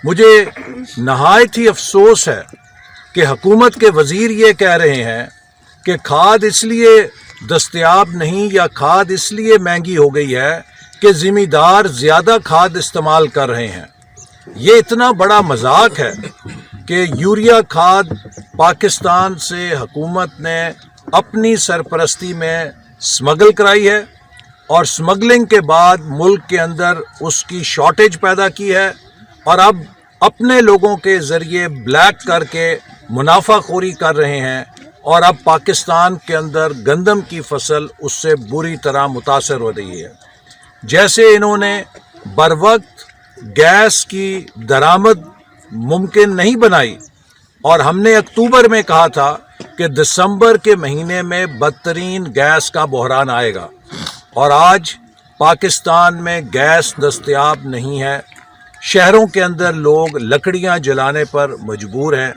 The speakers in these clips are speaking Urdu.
مجھے نہایت ہی افسوس ہے کہ حکومت کے وزیر یہ کہہ رہے ہیں کہ کھاد اس لیے دستیاب نہیں یا کھاد اس لیے مہنگی ہو گئی ہے کہ زمیندار زیادہ کھاد استعمال کر رہے ہیں۔ یہ اتنا بڑا مذاق ہے کہ یوریا کھاد پاکستان سے حکومت نے اپنی سرپرستی میں سمگل کرائی ہے اور سمگلنگ کے بعد ملک کے اندر اس کی شارٹیج پیدا کی ہے اور اب اپنے لوگوں کے ذریعے بلیک کر کے منافع خوری کر رہے ہیں اور اب پاکستان کے اندر گندم کی فصل اس سے بری طرح متاثر ہو رہی ہے۔ جیسے انہوں نے بروقت گیس کی درآمد ممکن نہیں بنائی اور ہم نے اکتوبر میں کہا تھا کہ دسمبر کے مہینے میں بدترین گیس کا بحران آئے گا اور آج پاکستان میں گیس دستیاب نہیں ہے۔ شہروں کے اندر لوگ لکڑیاں جلانے پر مجبور ہیں۔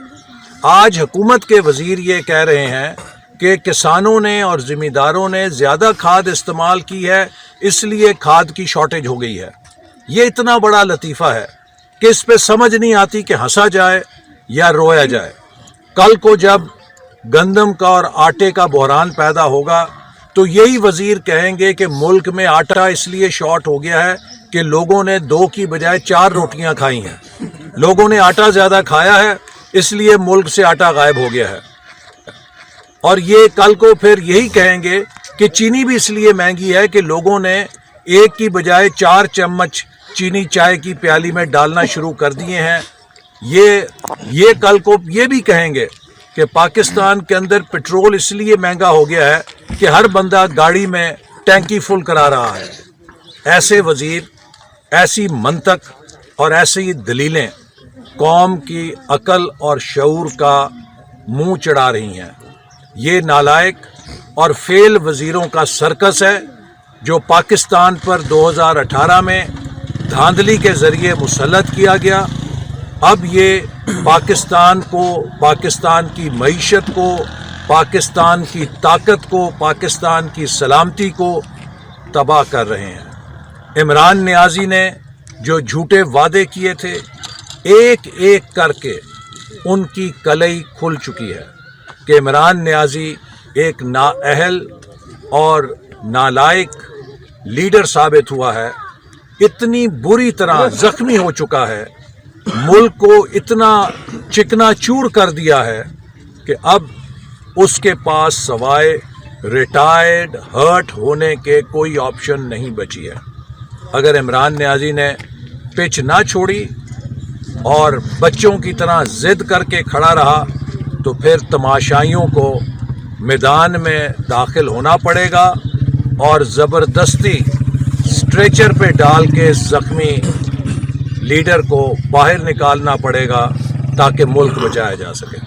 آج حکومت کے وزیر یہ کہہ رہے ہیں کہ کسانوں نے اور زمینداروں نے زیادہ کھاد استعمال کی ہے اس لیے کھاد کی شارٹیج ہو گئی ہے۔ یہ اتنا بڑا لطیفہ ہے کہ اس پہ سمجھ نہیں آتی کہ ہنسا جائے یا رویا جائے۔ کل کو جب گندم کا اور آٹے کا بحران پیدا ہوگا تو یہی وزیر کہیں گے کہ ملک میں آٹا اس لیے شارٹ ہو گیا ہے کہ لوگوں نے 2 کی بجائے 4 روٹیاں کھائی ہیں، لوگوں نے آٹا زیادہ کھایا ہے اس لیے ملک سے آٹا غائب ہو گیا ہے۔ اور یہ کل کو پھر یہی کہیں گے کہ چینی بھی اس لیے مہنگی ہے کہ لوگوں نے 1 کی بجائے 4 چمچ چینی چائے کی پیالی میں ڈالنا شروع کر دیے ہیں۔ یہ کل کو یہ بھی کہیں گے کہ پاکستان کے اندر پیٹرول اس لیے مہنگا ہو گیا ہے کہ ہر بندہ گاڑی میں ٹینکی فل کرا رہا ہے۔ ایسے وزیر، ایسی منطق اور ایسی دلیلیں قوم کی عقل اور شعور کا منہ چڑھا رہی ہیں۔ یہ نالائق اور فیل وزیروں کا سرکس ہے جو پاکستان پر 2018 میں دھاندلی کے ذریعے مسلط کیا گیا۔ اب یہ پاکستان کو، پاکستان کی معیشت کو، پاکستان کی طاقت کو، پاکستان کی سلامتی کو تباہ کر رہے ہیں۔ عمران نیازی نے جو جھوٹے وعدے کیے تھے ایک ایک کر کے ان کی کلئی کھل چکی ہے کہ عمران نیازی ایک نااہل اور نالائق لیڈر ثابت ہوا ہے، اتنی بری طرح زخمی ہو چکا ہے، ملک کو اتنا چکنا چور کر دیا ہے کہ اب اس کے پاس سوائے ریٹائرڈ ہرٹ ہونے کے کوئی آپشن نہیں بچی ہے۔ اگر عمران نیازی نے پچ نہ چھوڑی اور بچوں کی طرح ضد کر کے کھڑا رہا تو پھر تماشائیوں کو میدان میں داخل ہونا پڑے گا اور زبردستی اسٹریچر پہ ڈال کے زخمی لیڈر کو باہر نکالنا پڑے گا تاکہ ملک بچایا جا سکے۔